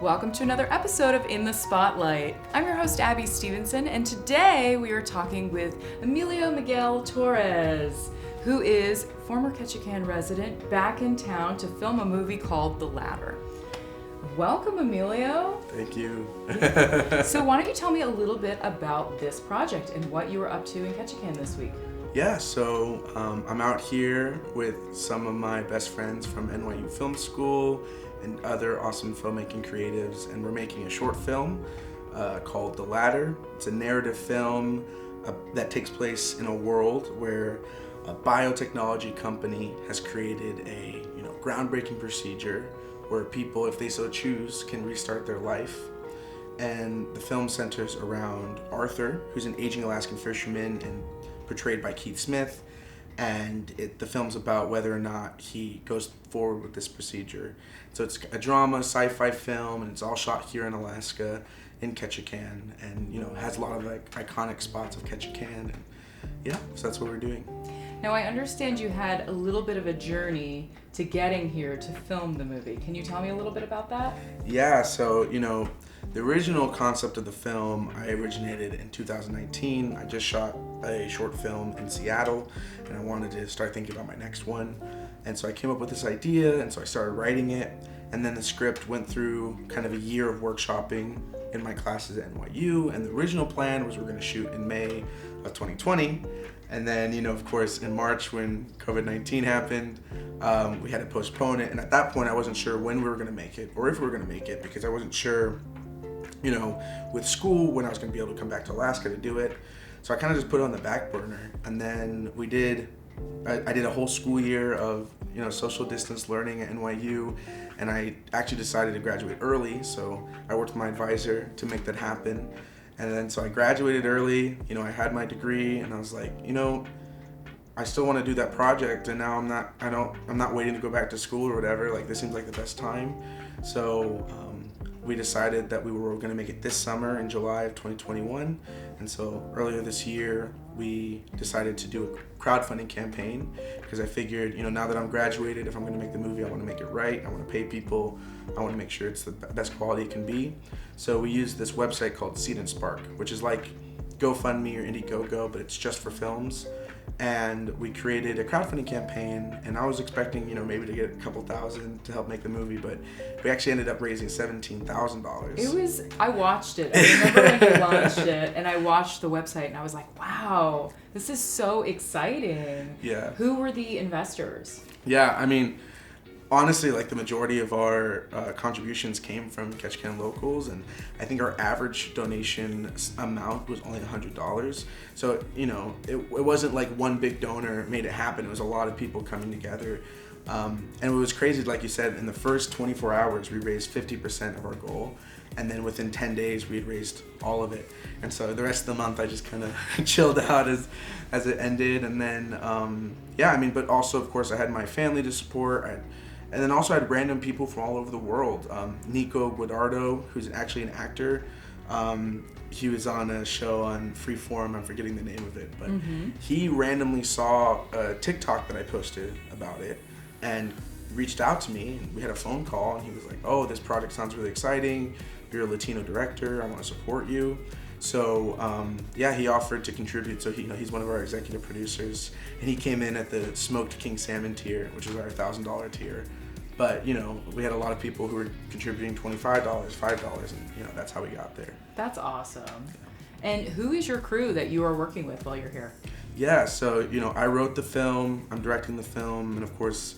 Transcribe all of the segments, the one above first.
Welcome to another episode of In the Spotlight. I'm your host, Abbie Stevenson, and today we are talking with Emilio Miguel Torres, who is former Ketchikan resident back in town to film a movie called The Ladder. Welcome, Emilio. Thank you. So why don't you tell me a little bit about this project and what you were up to in Ketchikan this week? Yeah, so I'm out here with some of my best friends from NYU Film School and other awesome filmmaking creatives, and we're making a short film called The Ladder. It's a narrative film that takes place in a world where a biotechnology company has created a groundbreaking procedure where people, if they so choose, can restart their life. And the film centers around Arthur, who's an aging Alaskan fisherman and portrayed by Keith Smith, and the film's about whether or not he goes forward with this procedure. So it's a drama, sci-fi film, and it's all shot here in Alaska, in Ketchikan, and has a lot of iconic spots of Ketchikan, and so that's what we're doing. Now, I understand you had a little bit of a journey to getting here to film the movie. Can you tell me a little bit about that? Yeah, so, the original concept of the film, I originated in 2019. I just shot a short film in Seattle, and I wanted to start thinking about my next one. And so I came up with this idea, and so I started writing it. And then the script went through kind of a year of workshopping in my classes at NYU. And the original plan was we're going to shoot in May of 2020. And then, of course, in March when COVID-19 happened, we had to postpone it. And at that point, I wasn't sure when we were going to make it or if we were going to make it, because I wasn't sure, with school, when I was going to be able to come back to Alaska to do it. So I kind of just put it on the back burner. And then I did a whole school year of, social distance learning at NYU. And I actually decided to graduate early. So I worked with my advisor to make that happen. And then so I graduated early, I had my degree, and I was like, I still want to do that project, and now I'm not waiting to go back to school or whatever. Like, this seems like the best time. So we decided that we were going to make it this summer in July of 2021. And so earlier this year, we decided to do a crowdfunding campaign, because I figured, now that I'm graduated, if I'm going to make the movie, I want to make it right. I want to pay people. I want to make sure it's the best quality it can be. So we used this website called Seed and Spark, which is like GoFundMe or Indiegogo, but it's just for films. And we created a crowdfunding campaign, and I was expecting, maybe to get a couple thousand to help make the movie, but we actually ended up raising $17,000. I watched it. I remember when you launched it, and I watched the website, and I was like, wow, this is so exciting. Yeah. Who were the investors? Yeah, honestly, the majority of our contributions came from Ketchikan locals, and I think our average donation amount was only $100. So, it wasn't like one big donor made it happen. It was a lot of people coming together. And it was crazy, like you said, in the first 24 hours, we raised 50% of our goal. And then within 10 days, we had raised all of it. And so the rest of the month, I just kind of chilled out as it ended. And then, but also, of course, I had my family to support. And then also I had random people from all over the world. Nico Guadardo, who's actually an actor. He was on a show on Freeform, I'm forgetting the name of it, but he randomly saw a TikTok that I posted about it and reached out to me, and we had a phone call, and he was like, oh, this project sounds really exciting. You're a Latino director, I want to support you. So he offered to contribute. So he's one of our executive producers, and he came in at the smoked king salmon tier, which is our $1,000 tier. But we had a lot of people who were contributing $25, $5, and that's how we got there. That's awesome. Yeah. And who is your crew that you are working with while you're here? Yeah, so I wrote the film, I'm directing the film, and of course,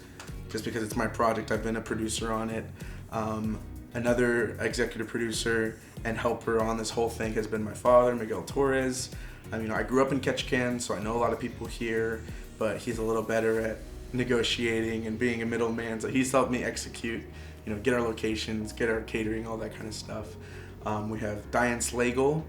just because it's my project, I've been a producer on it. Another executive producer and helper on this whole thing has been my father, Miguel Torres. I grew up in Ketchikan, so I know a lot of people here, but he's a little better at negotiating and being a middleman, so he's helped me execute, get our locations, get our catering, all that kind of stuff. We have Diane Slagle,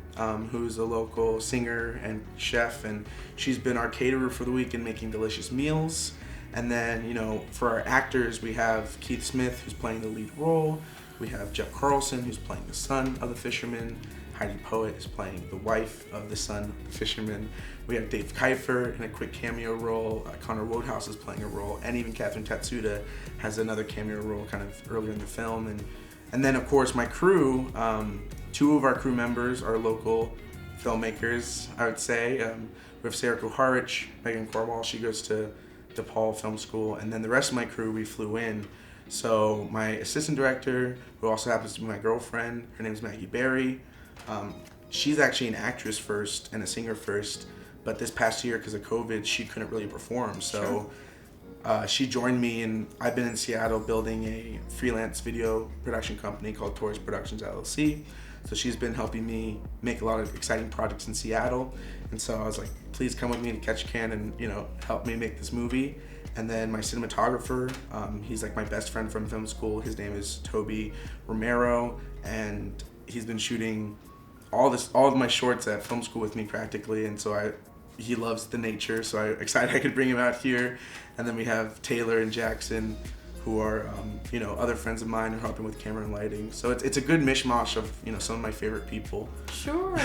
who's a local singer and chef, and she's been our caterer for the week and making delicious meals. And then, for our actors, we have Keith Smith, who's playing the lead role. We have Jeff Carlson, who's playing the son of the fisherman. Heidi Poet is playing the wife of the son of the fisherman. We have Dave Kiefer in a quick cameo role. Connor Wodehouse is playing a role, and even Catherine Tatsuda has another cameo role kind of earlier in the film. And And then of course my crew, two of our crew members are local filmmakers, I would say. We have Sarah Kuharich, Megan Corwall, she goes to DePaul Film School, and then the rest of my crew we flew in. So my assistant director, who also happens to be my girlfriend, her name is Maggie Berry. She's actually an actress first and a singer first, but this past year, because of COVID, she couldn't really perform. So she joined me, and I've been in Seattle building a freelance video production company called Torres Productions LLC. So she's been helping me make a lot of exciting projects in Seattle. And so I was like, please come with me to Ketchikan and, you know, help me make this movie. And then my cinematographer, he's like my best friend from film school. His name is Toby Romero, and he's been shooting all of my shorts at film school with me practically. And so he loves the nature, so I'm excited I could bring him out here. And then we have Taylor and Jackson, who are you know, other friends of mine who are helping with camera and lighting. So it's a good mishmash of, you know, some of my favorite people. Sure.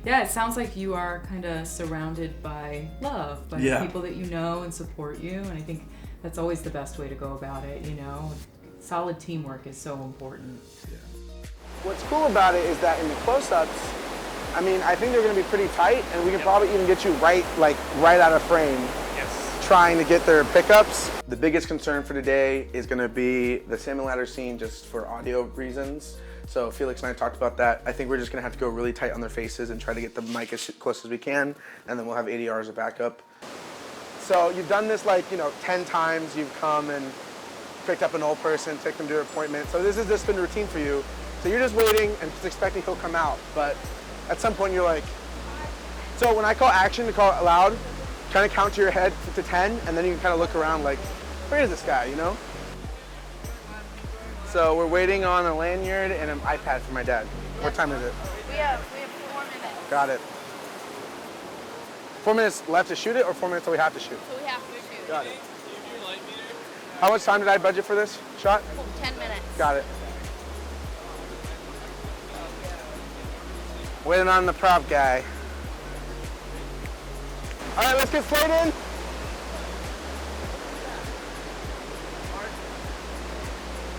Yeah, it sounds like you are kind of surrounded by love, by people that you know and support you, and I think that's always the best way to go about it, you know. Solid teamwork is so important. Yeah. What's cool about it is that in the close-ups, I mean, I think they're going to be pretty tight, and we can probably even get you right out of frame. Trying to get their pickups. The biggest concern for today is going to be the salmon ladder scene, just for audio reasons. So Felix and I talked about that. I think we're just going to have to go really tight on their faces and try to get the mic as close as we can, and then we'll have ADR as a backup. So you've done this 10 times. You've come and picked up an old person, take them to their appointment. So this has just been routine for you. So you're just waiting and just expecting he'll come out. But at some point you're like, so when I call action to call it loud, kind of count to your head to 10, and then you can kind of look around like, where is this guy, you know? So we're waiting on a lanyard and an iPad for my dad. What time is it? We have 4 minutes. Got it. 4 minutes left to shoot it, or 4 minutes till we have to shoot? So we have to shoot. Got it. How much time did I budget for this shot? 10 minutes. Got it. Waiting on the prop guy. All right, let's get straight in.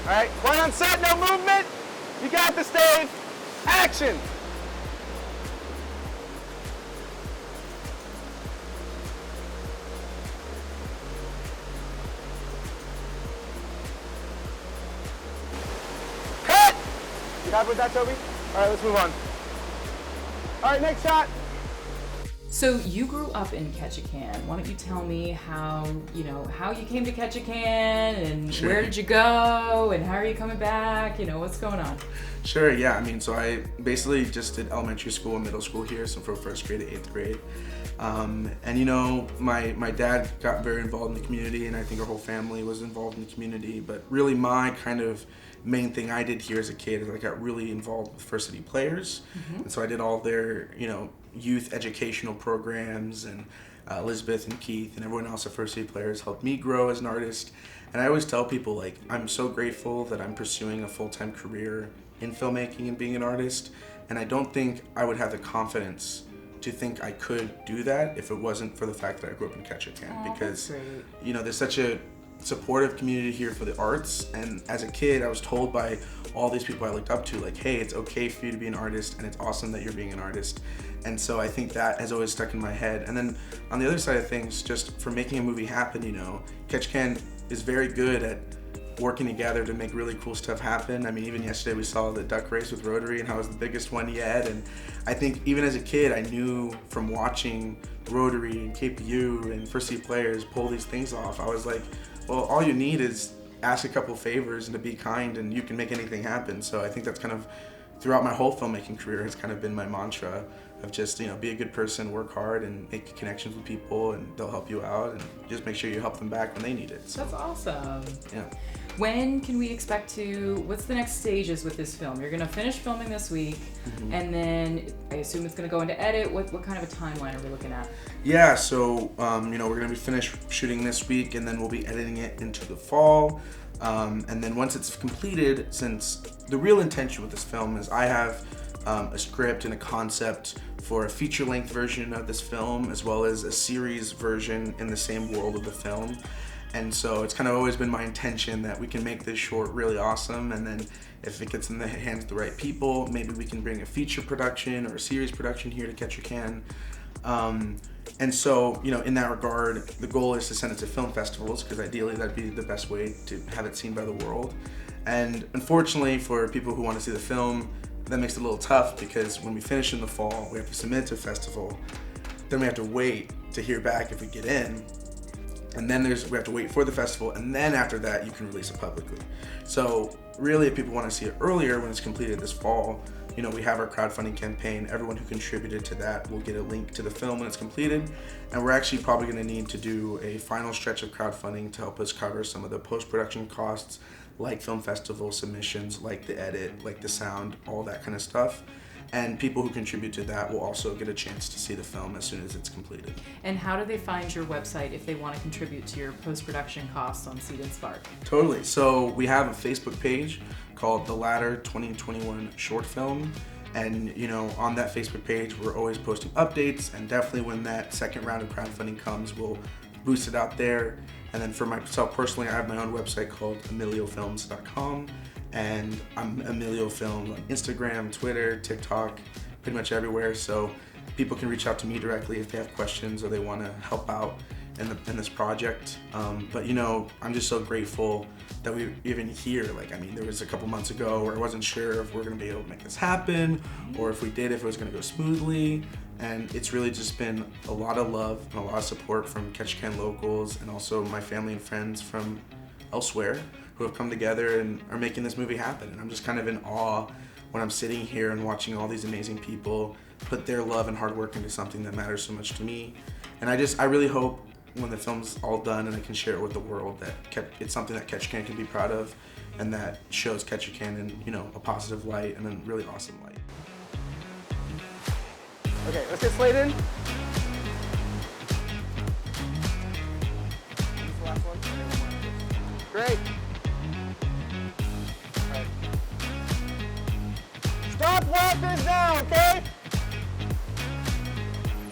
All right, one on set, no movement. You got the stage. Action. Cut. You happy with that, Toby? All right, let's move on. All right, next shot. So you grew up in Ketchikan. Why don't you tell me how you came to Ketchikan, and where did you go, and how are you coming back? You know, what's going on? Sure, yeah. I mean, so I basically just did elementary school and middle school here, so from 1st grade to 8th grade. And you know, my dad got very involved in the community, and I think our whole family was involved in the community. But really my kind of main thing I did here as a kid is I got really involved with First City Players. And so I did all their, you know, youth educational programs, and Elizabeth and Keith and everyone else at First City Players helped me grow as an artist. And I always tell people, like, I'm so grateful that I'm pursuing a full-time career in filmmaking and being an artist, and I don't think I would have the confidence to think I could do that if it wasn't for the fact that I grew up in Ketchikan. Because, you know, there's such a supportive community here for the arts, and as a kid I was told by all these people I looked up to, like, hey, it's okay for you to be an artist, and it's awesome that you're being an artist. And so I think that has always stuck in my head. And then on the other side of things, just for making a movie happen, you know, Ketchikan is very good at working together to make really cool stuff happen. I mean, even yesterday we saw the duck race with Rotary, and how it was the biggest one yet. And I think even as a kid, I knew from watching Rotary and KPU and First City Players pull these things off, I was like, well, all you need is ask a couple favors and to be kind, and you can make anything happen. So I think that's kind of throughout my whole filmmaking career has kind of been my mantra of just, you know, be a good person, work hard, and make connections with people, and they'll help you out, and just make sure you help them back when they need it. So, that's awesome. Yeah. When can we expect what's the next stages with this film? You're gonna finish filming this week, and then I assume it's gonna go into edit. What kind of a timeline are we looking at? Yeah, so, you know, we're gonna be finished shooting this week, and then we'll be editing it into the fall. And then once it's completed, since the real intention with this film is I have a script and a concept for a feature-length version of this film, as well as a series version in the same world of the film. And so it's kind of always been my intention that we can make this short really awesome, and then if it gets in the hands of the right people, maybe we can bring a feature production or a series production here to Ketchikan. And so, in that regard, the goal is to send it to film festivals, because ideally that'd be the best way to have it seen by the world. And unfortunately for people who want to see the film, that makes it a little tough, because when we finish in the fall, we have to submit to a festival. Then we have to wait to hear back if we get in. And then we have to wait for the festival, and then after that, you can release it publicly. So really, if people want to see it earlier, when it's completed this fall, we have our crowdfunding campaign. Everyone who contributed to that will get a link to the film when it's completed. And we're actually probably going to need to do a final stretch of crowdfunding to help us cover some of the post-production costs, like film festival submissions, like the edit, like the sound, all that kind of stuff. And people who contribute to that will also get a chance to see the film as soon as it's completed. And how do they find your website if they want to contribute to your post-production costs on Seed and Spark? Totally. So we have a Facebook page called The Ladder 2021 Short Film. And, on that Facebook page, we're always posting updates. And definitely when that second round of crowdfunding comes, we'll boost it out there. And then for myself personally, I have my own website called emiliofilms.com. And I'm Emilio Film on Instagram, Twitter, TikTok, pretty much everywhere. So people can reach out to me directly if they have questions or they want to help out in this project. But I'm just so grateful that we're even here. There was a couple months ago where I wasn't sure if we're going to be able to make this happen, or if we did, if it was going to go smoothly. And it's really just been a lot of love and a lot of support from Ketchikan locals, and also my family and friends from elsewhere who have come together and are making this movie happen. And I'm just kind of in awe when I'm sitting here and watching all these amazing people put their love and hard work into something that matters so much to me. And I really hope when the film's all done and I can share it with the world, that it's something that Ketchikan can be proud of, and that shows Ketchikan in, a positive light and a really awesome light. Okay, let's get Slade in. Great. Right. Stop walkers now, okay?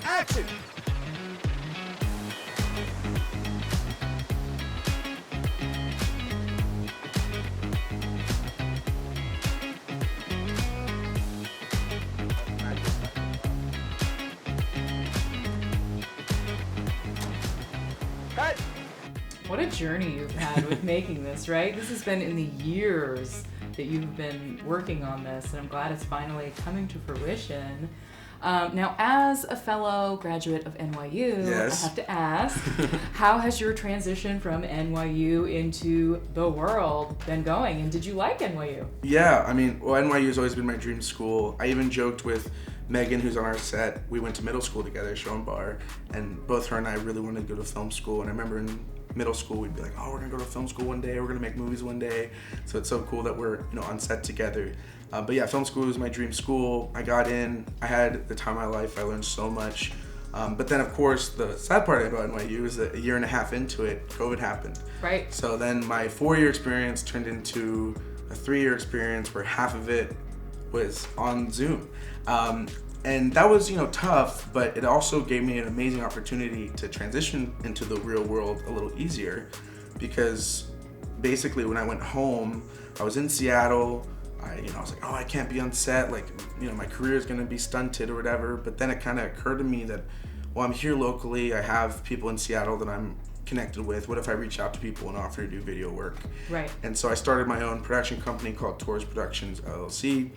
Action. Cut. What a journey you've had with making this, right? This has been in the years that you've been working on this, and I'm glad it's finally coming to fruition. Now, as a fellow graduate of NYU, Yes. I have to ask, how has your transition from NYU into the world been going, and did you like NYU? Yeah, NYU has always been my dream school. I even joked with Megan, who's on our set. We went to middle school together, Schoenbar, and both her and I really wanted to go to film school. And I remember in middle school, we'd be like, oh, we're gonna go to film school one day, we're gonna make movies one day. So it's so cool that we're on set together. But yeah, film school was my dream school. I got in, I had the time of my life, I learned so much. But then of course, the sad part about NYU is that a year and a half into it, COVID happened. Right. So then my 4-year experience turned into a 3-year experience where half of it was on Zoom. And that was, tough, but it also gave me an amazing opportunity to transition into the real world a little easier, because basically when I went home, I was in Seattle. I was like, oh, I can't be on set. My career is going to be stunted or whatever. But then it kind of occurred to me that, well, I'm here locally. I have people in Seattle that I'm connected with. What if I reach out to people and offer to do video work? Right. And so I started my own production company called Torres Productions LLC.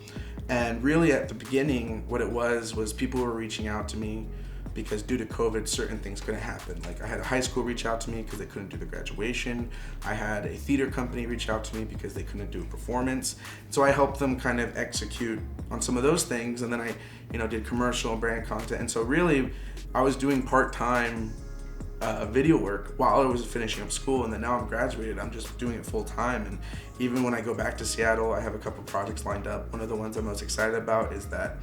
And really at the beginning, what it was people were reaching out to me because due to COVID, certain things couldn't happen. Like I had a high school reach out to me because they couldn't do the graduation. I had a theater company reach out to me because they couldn't do a performance. So I helped them kind of execute on some of those things. And then I, did commercial and brand content. And so really I was doing part-time video work while I was finishing up school, and then now I'm graduated, I'm just doing it full time. And even when I go back to Seattle, I have a couple projects lined up. One of the ones I'm most excited about is that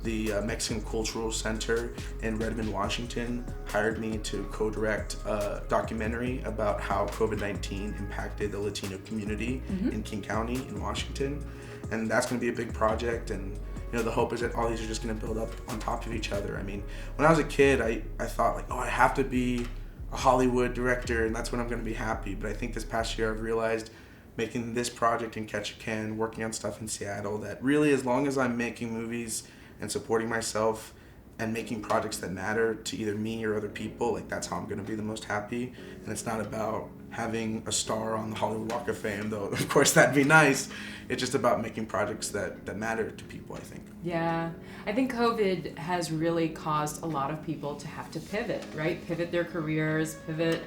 the Mexican Cultural Center in Redmond, Washington hired me to co-direct a documentary about how COVID-19 impacted the Latino community in King County in Washington. And that's gonna be a big project, and the hope is that all these are just gonna build up on top of each other. When I was a kid, I thought I have to be a Hollywood director and that's when I'm going to be happy. But I think this past year I've realized making this project in Ketchikan, working on stuff in Seattle, that really as long as I'm making movies and supporting myself and making projects that matter to either me or other people, like that's how I'm going to be the most happy. And it's not about having a star on the Hollywood Walk of Fame, though of course that'd be nice. It's just about making projects that matter to people, I think. Yeah, I think COVID has really caused a lot of people to have to pivot, right? Pivot their careers, pivot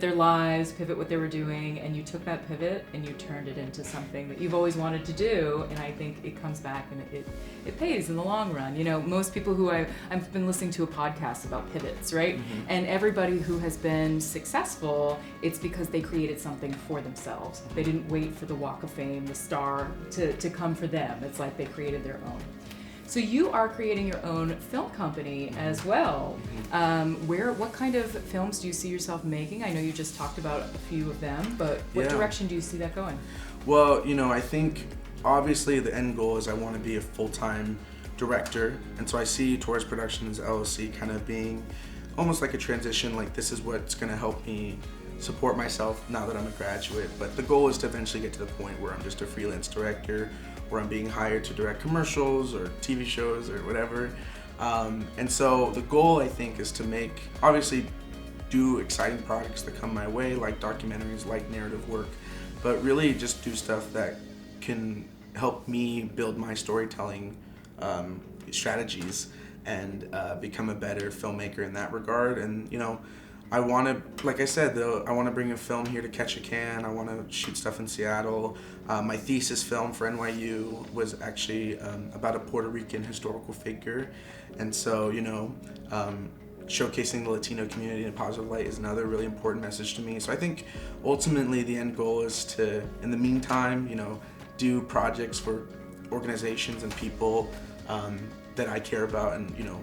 their lives, pivot what they were doing, and you took that pivot and you turned it into something that you've always wanted to do, and I think it comes back and it pays in the long run. You know, most people who I've been listening to a podcast about pivots, right? Mm-hmm. And everybody who has been successful, it's because they created something for themselves. They didn't wait for the Walk of Fame, the star, to come for them. It's like they created their own. So you are creating your own film company as well. What kind of films do you see yourself making? I know you just talked about a few of them, but what direction do you see that going? Well, you know, I think obviously the end goal is I want to be a full-time director, and so I see Torres Productions LLC kind of being almost like a transition, like this is what's going to help me support myself now that I'm a graduate, but the goal is to eventually get to the point where I'm just a freelance director, where I'm being hired to direct commercials or TV shows or whatever. And so the goal, I think, is to obviously do exciting projects that come my way, like documentaries, like narrative work, but really just do stuff that can help me build my storytelling strategies and become a better filmmaker in that regard. And, you know, I want to, like I said, though, I want to bring a film here to Ketchikan. I want to shoot stuff in Seattle. My thesis film for NYU was actually about a Puerto Rican historical figure. And so, you know, showcasing the Latino community in a positive light is another really important message to me. So I think ultimately the end goal is to, in the meantime, you know, do projects for organizations and people that I care about and, you know,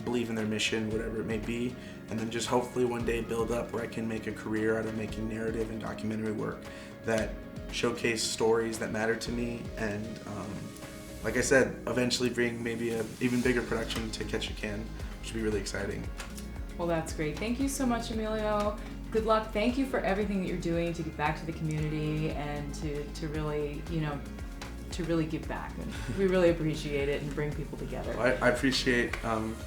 believe in their mission, whatever it may be, and then just hopefully one day build up where I can make a career out of making narrative and documentary work that showcase stories that matter to me, and like I said, eventually bring maybe an even bigger production to Ketchikan, which would be really exciting. Well, that's great. Thank you so much, Emilio. Good luck. Thank you for everything that you're doing to give back to the community and to really, you know, to really give back, and we really appreciate it and bring people together. Well, I appreciate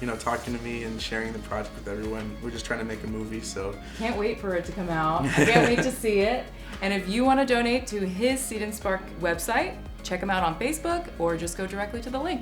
you know, talking to me and sharing the project with everyone. We're just trying to make a movie, so can't wait for it to come out. I can't wait to see it. And if you want to donate to his Seed and Spark website, check him out on Facebook or just go directly to the link.